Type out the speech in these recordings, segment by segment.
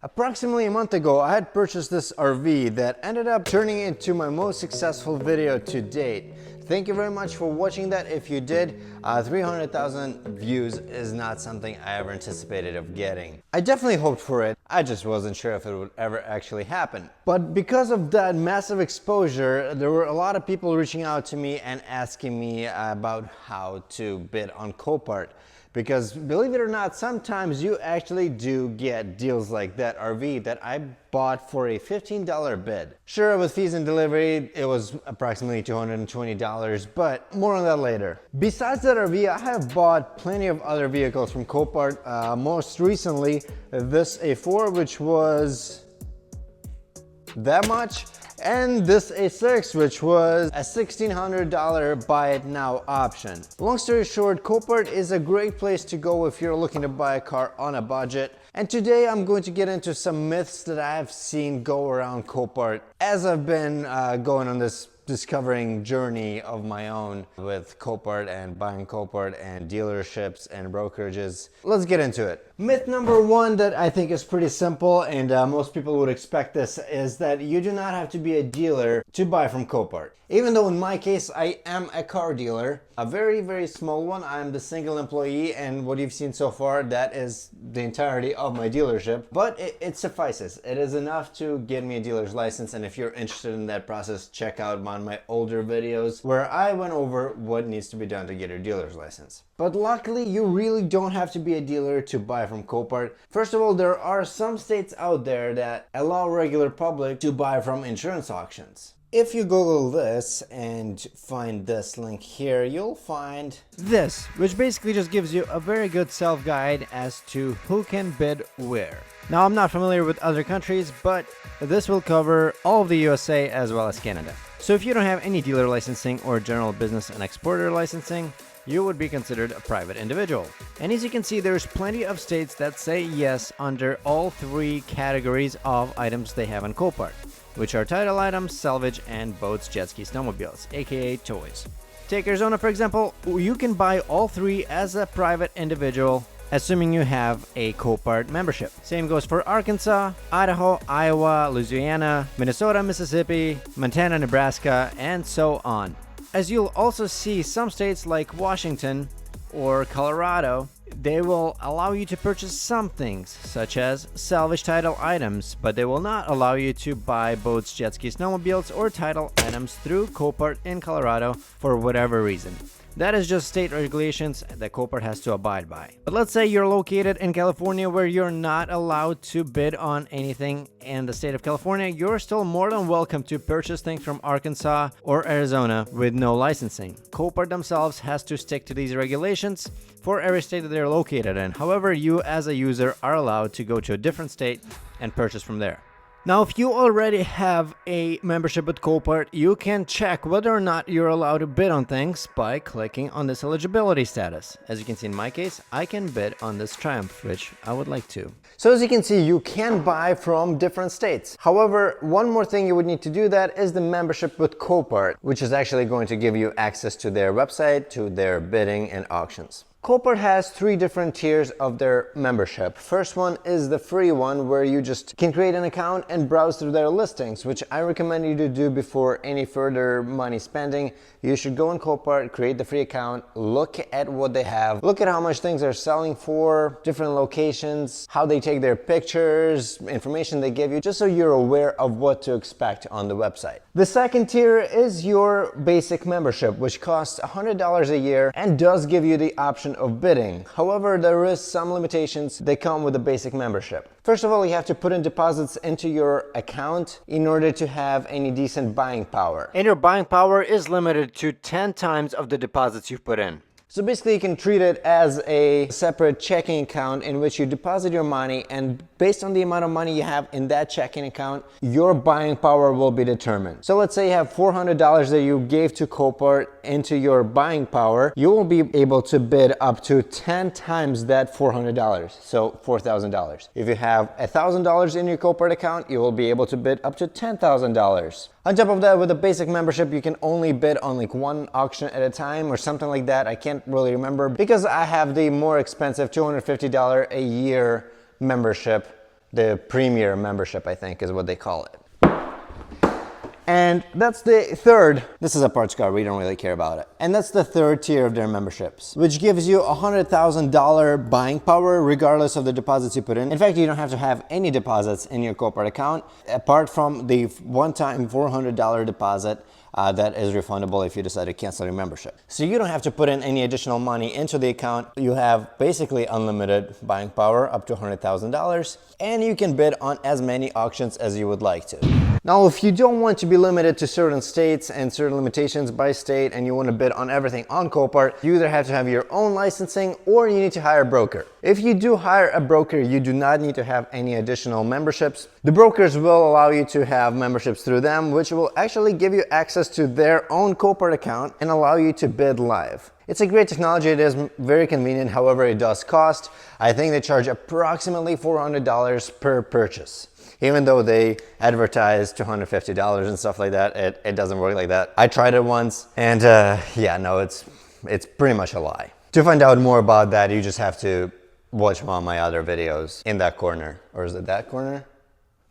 Approximately a month ago, I had purchased this RV that ended up turning into my most successful video to date. Thank you very much for watching that. If you did, 300,000 views is not something I ever anticipated of getting. I definitely hoped for it. I just wasn't sure if it would ever actually happen. But because of that massive exposure, there were a lot of people reaching out to me and asking me about how to bid on Copart. Because believe it or not, sometimes you actually do get deals like that RV that I bought for a $15 bid. Sure, with fees and delivery, it was approximately $220, but more on that later. Besides that RV, I have bought plenty of other vehicles from Copart. Most recently, this A4, which was that much, and this A6, which was a $1,600 buy it now option. Long story short, Copart is a great place to go if you're looking to buy a car on a budget. And today I'm going to get into some myths that I have seen go around Copart as I've been going on this discovering journey of my own with Copart and buying Copart and dealerships and brokerages. Let's get into it. Myth number one that I think is pretty simple, and most people would expect this, is that you do not have to be a dealer to buy from Copart. Even though in my case I am a car dealer, a very, very small one. I'm the single employee, and what you've seen so far, that is the entirety of my dealership. But it suffices. It is enough to get me a dealer's license, and if you're interested in that process, check out my older videos where I went over what needs to be done to get your dealer's license. But luckily, you really don't have to be a dealer to buy from Copart. First of all, there are some states out there that allow regular public to buy from insurance auctions. If you Google this and find this link here, you'll find this, which basically just gives you a very good self-guide as to who can bid where. Now, I'm not familiar with other countries, but this will cover all of the USA as well as Canada. So if you don't have any dealer licensing or general business and exporter licensing, you would be considered a private individual. And as you can see, there's plenty of states that say yes under all three categories of items they have on Copart, which are title items, salvage, and boats, jet skis, snowmobiles, aka toys. Take Arizona, for example. You can buy all three as a private individual, assuming you have a Copart membership. Same goes for Arkansas, Idaho, Iowa, Louisiana, Minnesota, Mississippi, Montana, Nebraska, and so on. As you'll also see, some states like Washington or Colorado, they will allow you to purchase some things, such as salvage title items, but they will not allow you to buy boats, jet skis, snowmobiles, or title items through Copart in Colorado for whatever reason. That is just state regulations that Copart has to abide by. But let's say you're located in California where you're not allowed to bid on anything in the state of California. You're still more than welcome to purchase things from Arkansas or Arizona with no licensing. Copart themselves has to stick to these regulations for every state that they're located in. However, you as a user are allowed to go to a different state and purchase from there. Now, if you already have a membership with Copart, you can check whether or not you're allowed to bid on things by clicking on this eligibility status. As you can see in my case, I can bid on this Triumph, which I would like to. So as you can see, you can buy from different states. However, one more thing you would need to do that is the membership with Copart, which is actually going to give you access to their website, to their bidding and auctions. Copart has three different tiers of their membership. First one is the free one, where you just can create an account and browse through their listings, which I recommend you to do before any further money spending. You should go on Copart, create the free account, look at what they have, look at how much things are selling for, different locations, how they take their pictures, information they give you, just so you're aware of what to expect on the website. The second tier is your basic membership, which costs $100 a year and does give you the option of bidding. However, there is some limitations that come with the basic membership. First of all, you have to put in deposits into your account in order to have any decent buying power. And your buying power is limited to 10 times of the deposits you've put in. So basically you can treat it as a separate checking account in which you deposit your money, and based on the amount of money you have in that checking account, your buying power will be determined. So let's say you have $400 that you gave to Copart into your buying power. You will be able to bid up to 10 times that $400, so $4,000. If you have $1,000 in your Copart account, you will be able to bid up to $10,000. On top of that, with a basic membership, you can only bid on like one auction at a time or something like that. I can't really remember because I have the more expensive $250 a year membership The premier membership, I think, is what they call it. And that's the third, this is a parts car, we don't really care about it. And that's the third tier of their memberships, which gives you $100,000 buying power regardless of the deposits you put in. In fact, you don't have to have any deposits in your Copart account, apart from the one-time $400 deposit that is refundable if you decide to cancel your membership. So you don't have to put in any additional money into the account. You have basically unlimited buying power up to $100,000, and you can bid on as many auctions as you would like to. Now, if you don't want to be limited to certain states and certain limitations by state, and you want to bid on everything on Copart, you either have to have your own licensing or you need to hire a broker. If you do hire a broker, you do not need to have any additional memberships. The brokers will allow you to have memberships through them, which will actually give you access to their own Copart account and allow you to bid live. It's a great technology, it is very convenient, however it does cost. I think they charge approximately $400 per purchase. Even though they advertise $250 and stuff like that, it doesn't work like that. I tried it once, and yeah, no, it's pretty much a lie. To find out more about that, you just have to watch one of my other videos in that corner. Or is it that corner?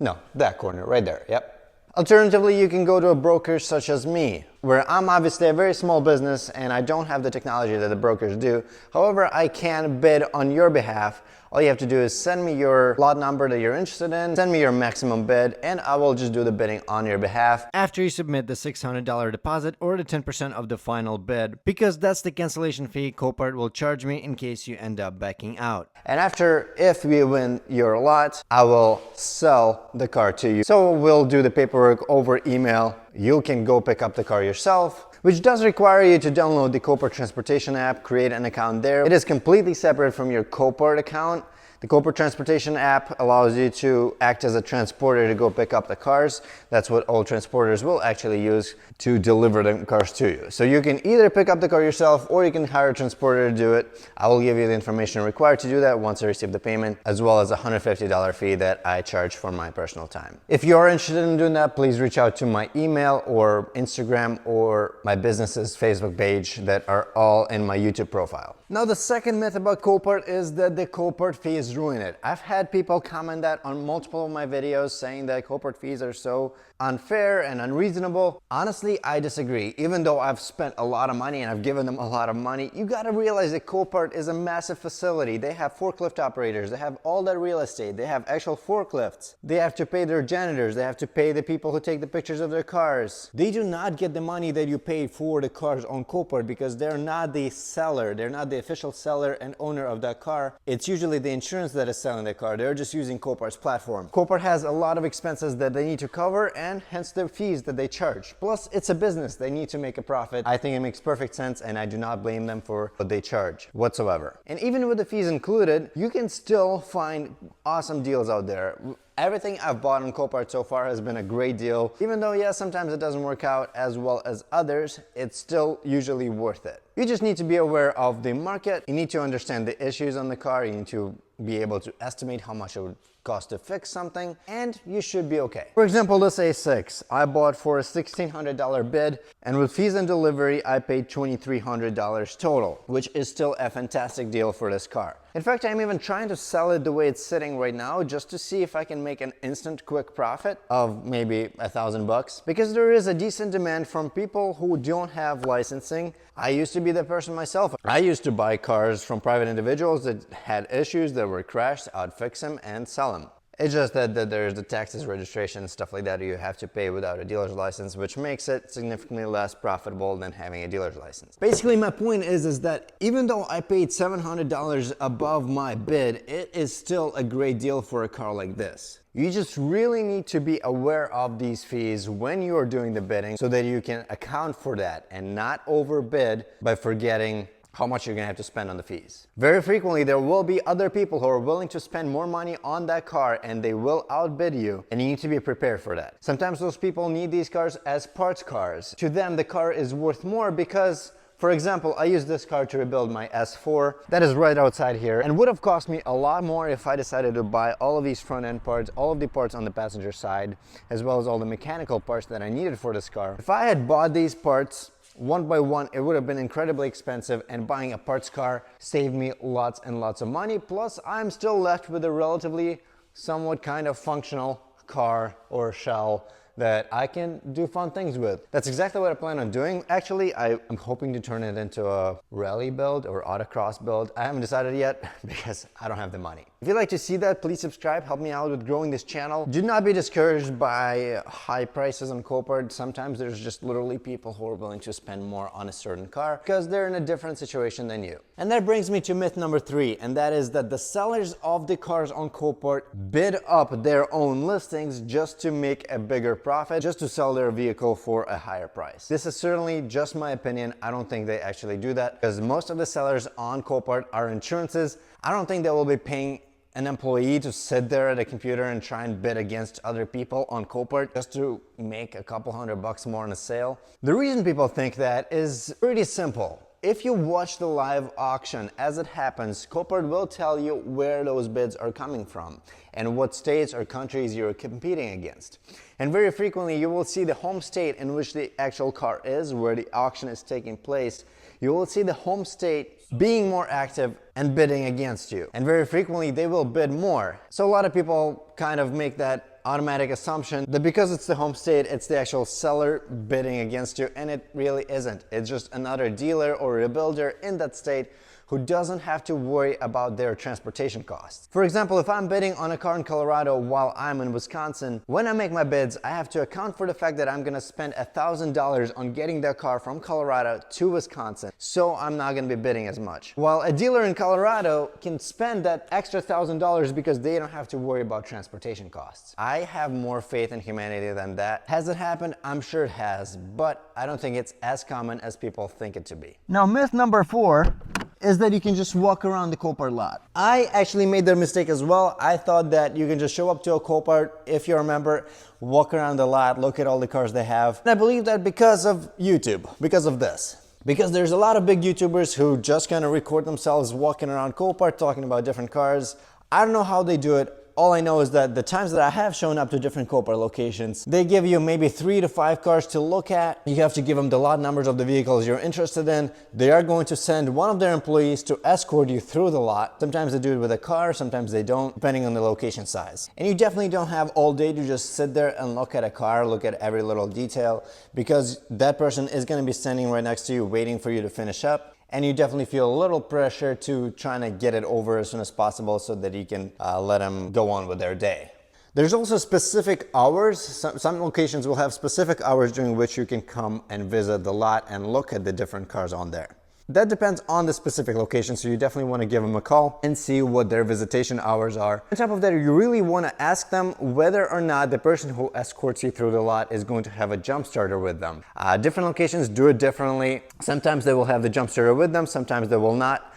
No, that corner, right there, yep. Alternatively, you can go to a broker such as me, where I'm obviously a very small business and I don't have the technology that the brokers do. However, I can bid on your behalf. All you have to do is send me your lot number that you're interested in, send me your maximum bid, and I will just do the bidding on your behalf. After you submit the $600 deposit or the 10% of the final bid, because that's the cancellation fee Copart will charge me in case you end up backing out. And after, if we win your lot, I will sell the car to you. So we'll do the paperwork over email. You can go pick up the car yourself, which does require you to download the Copart Transportation app, create an account there. It is completely separate from your Copart account. The Copart Transportation app allows you to act as a transporter to go pick up the cars. That's what all transporters will actually use to deliver the cars to you. So you can either pick up the car yourself or you can hire a transporter to do it. I will give you the information required to do that once I receive the payment, as well as a $150 fee that I charge for my personal time. If you are interested in doing that, please reach out to my email or Instagram or my business's Facebook page that are all in my YouTube profile. Now, the second myth about Copart is that the Copart fees ruin it. I've had people comment that on multiple of my videos, saying that Copart fees are so unfair and unreasonable. Honestly, I disagree. Even though I've spent a lot of money and I've given them a lot of money, you gotta realize that Copart is a massive facility. They have forklift operators, they have all that real estate, they have actual forklifts. They have to pay their janitors, they have to pay the people who take the pictures of their cars. They do not get the money that you pay for the cars on Copart because they're not the seller, they're not the official seller and owner of that car. It's usually the insurance that is selling the car. They're just using Copart's platform. Copart has a lot of expenses that they need to cover, and hence the fees that they charge. Plus, it's a business. They need to make a profit. I think it makes perfect sense, and I do not blame them for what they charge whatsoever. And even with the fees included, you can still find awesome deals out there. Everything I've bought on Copart so far has been a great deal. Even though, yes, sometimes it doesn't work out as well as others, it's still usually worth it. You just need to be aware of the market. You need to understand the issues on the car. You need to be able to estimate how much it would cost to fix something, and you should be okay. For example, this A6, I bought for a $1,600 bid, and with fees and delivery, I paid $2,300 total, which is still a fantastic deal for this car. In fact, I'm even trying to sell it the way it's sitting right now, just to see if I can make an instant quick profit of maybe $1,000, because there is a decent demand from people who don't have licensing. I used to be the person myself. I used to buy cars from private individuals that had issues, that were crashed. I'd fix them and sell them. It's just that there's the taxes, registration, stuff like that you have to pay without a dealer's license, which makes it significantly less profitable than having a dealer's license. Basically, my point is that even though I paid $700 above my bid, it is still a great deal for a car like this. You just really need to be aware of these fees when you are doing the bidding so that you can account for that and not overbid by forgetting how much you're gonna have to spend on the fees. Very frequently, there will be other people who are willing to spend more money on that car and they will outbid you, and you need to be prepared for that. Sometimes those people need these cars as parts cars. To them, the car is worth more because, for example, I used this car to rebuild my S4 that is right outside here, and would have cost me a lot more if I decided to buy all of these front end parts, all of the parts on the passenger side, as well as all the mechanical parts that I needed for this car. If I had bought these parts one by one, it would have been incredibly expensive, and buying a parts car saved me lots and lots of money. Plus, I'm still left with a relatively somewhat kind of functional car or shell that I can do fun things with. That's exactly what I plan on doing. Actually, I'm hoping to turn it into a rally build or autocross build. I haven't decided yet because I don't have the money. If you'd like to see that, please subscribe, help me out with growing this channel. Do not be discouraged by high prices on Copart. Sometimes there's just literally people who are willing to spend more on a certain car because they're in a different situation than you. And that brings me to myth number 3, and that is that the sellers of the cars on Copart bid up their own listings just to make a bigger profit, just to sell their vehicle for a higher price. This is certainly just my opinion. I don't think they actually do that because most of the sellers on Copart are insurances. I don't think they will be paying an employee to sit there at a computer and try and bid against other people on Copart just to make a couple $100 more on a sale. The reason people think that is pretty simple. If you watch the live auction as it happens, Copart will tell you where those bids are coming from and what states or countries you're competing against. And very frequently you will see the home state in which the actual car is, where the auction is taking place. You will see the home state being more active and bidding against you. And very frequently they will bid more. So a lot of people kind of make that automatic assumption that because it's the home state, it's the actual seller bidding against you, and it really isn't. It's just another dealer or a builder in that state who doesn't have to worry about their transportation costs. For example, if I'm bidding on a car in Colorado while I'm in Wisconsin, when I make my bids, I have to account for the fact that I'm gonna spend $1,000 on getting that car from Colorado to Wisconsin, so I'm not gonna be bidding as much. While a dealer in Colorado can spend that extra $1,000 because they don't have to worry about transportation costs. I have more faith in humanity than that. Has it happened? I'm sure it has, but I don't think it's as common as people think it to be. Now, myth number 4 is that you can just walk around the Copart lot. I actually made that mistake as well. I thought that you can just show up to a Copart, if you remember, walk around the lot, look at all the cars they have. And I believe that because of YouTube, because of this. Because there's a lot of big YouTubers who just kind of record themselves walking around Copart talking about different cars. I don't know how they do it. All I know is that the times that I have shown up to different Copart locations, they give you maybe 3 to 5 cars to look at. You have to give them the lot numbers of the vehicles you're interested in. They are going to send one of their employees to escort you through the lot. Sometimes they do it with a car, sometimes they don't, depending on the location size. And you definitely don't have all day to just sit there and look at a car, look at every little detail, because that person is going to be standing right next to you waiting for you to finish up. And you definitely feel a little pressure to trying to get it over as soon as possible so that you can let them go on with their day. There's also specific hours. Some locations will have specific hours during which you can come and visit the lot and look at the different cars on there. That depends on the specific location, so you definitely want to give them a call and see what their visitation hours are. On top of that, you really want to ask them whether or not the person who escorts you through the lot is going to have a jump starter with them. Different locations do it differently. Sometimes they will have the jump starter with them, sometimes they will not.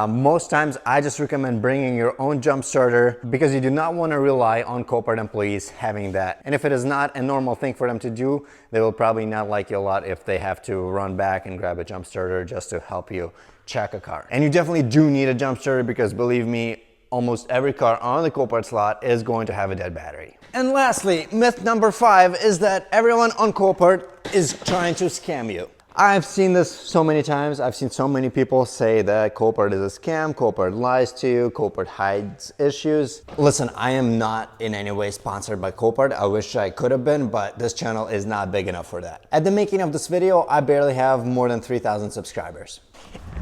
Most times I just recommend bringing your own jump starter because you do not want to rely on Copart employees having that. And if it is not a normal thing for them to do, they will probably not like you a lot if they have to run back and grab a jump starter just to help you check a car. And you definitely do need a jump starter because believe me, almost every car on the Copart slot is going to have a dead battery. And lastly, myth number 5 is that everyone on Copart is trying to scam you. I've seen this so many times. I've seen so many people say that Copart is a scam, Copart lies to you, Copart hides issues. Listen, I am not in any way sponsored by Copart. I wish I could have been, but this channel is not big enough for that. At the making of this video, I barely have more than 3,000 subscribers.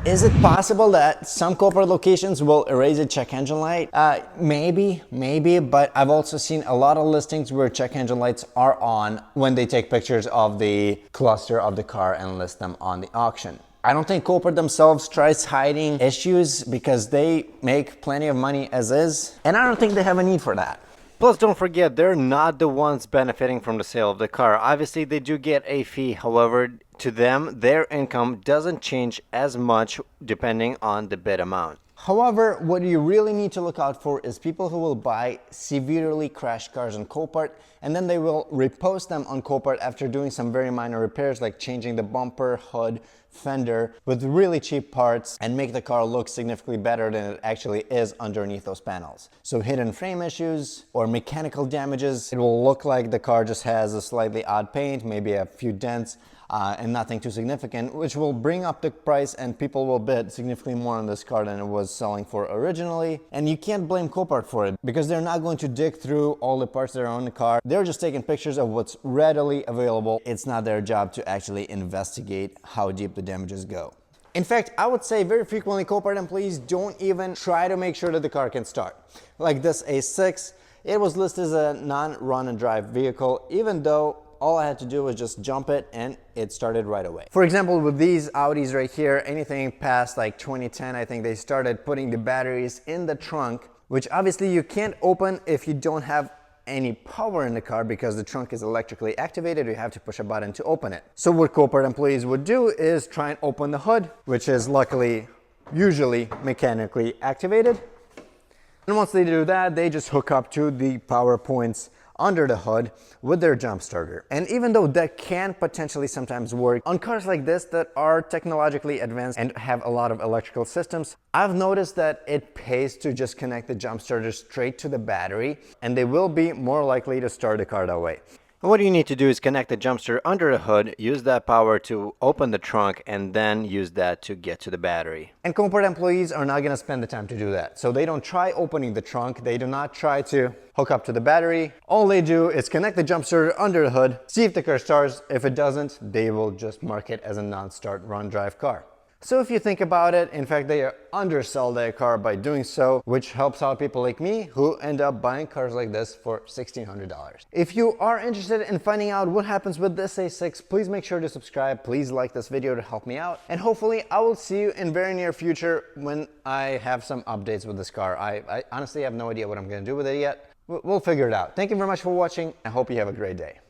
Is it possible that some Copart locations will erase a check engine light? Maybe, but I've also seen a lot of listings where check engine lights are on when they take pictures of the cluster of the car and list them on the auction. I don't think Copart themselves tries hiding issues because they make plenty of money as is, and I don't think they have a need for that. Plus, don't forget, they're not the ones benefiting from the sale of the car. Obviously, they do get a fee. However, to them, their income doesn't change as much depending on the bid amount. However, what you really need to look out for is people who will buy severely crashed cars on Copart and then they will repost them on Copart after doing some very minor repairs like changing the bumper, hood, fender with really cheap parts and make the car look significantly better than it actually is underneath those panels. So hidden frame issues or mechanical damages, it will look like the car just has a slightly odd paint, maybe a few dents, and nothing too significant, which will bring up the price and people will bid significantly more on this car than it was selling for originally. And you can't blame Copart for it because they're not going to dig through all the parts that are on the car. They're just taking pictures of what's readily available. It's not their job to actually investigate how deep the damages go. In fact, I would say very frequently Copart employees don't even try to make sure that the car can start. Like this A6, it was listed as a non-run and drive vehicle, even though all I had to do was just jump it and it started right away. For example, with these Audis right here, anything past like 2010, I think they started putting the batteries in the trunk, which obviously you can't open if you don't have any power in the car because the trunk is electrically activated. You have to push a button to open it. So what Copart employees would do is try and open the hood, which is luckily usually mechanically activated. And once they do that, they just hook up to the power points under the hood with their jump starter. And even though that can potentially sometimes work on cars like this that are technologically advanced and have a lot of electrical systems, I've noticed that it pays to just connect the jump starter straight to the battery and they will be more likely to start the car that way. What you need to do is connect the jump starter under the hood, use that power to open the trunk, and then use that to get to the battery. And Copart employees are not going to spend the time to do that. So they don't try opening the trunk. They do not try to hook up to the battery. All they do is connect the jump starter under the hood, see if the car starts. If it doesn't, they will just mark it as a non-start run drive car. So if you think about it, in fact, they undersell their car by doing so, which helps out people like me who end up buying cars like this for $1,600. If you are interested in finding out what happens with this A6, please make sure to subscribe. Please like this video to help me out. And hopefully I will see you in very near future when I have some updates with this car. I honestly have no idea what I'm going to do with it yet. We'll figure it out. Thank you very much for watching. I hope you have a great day.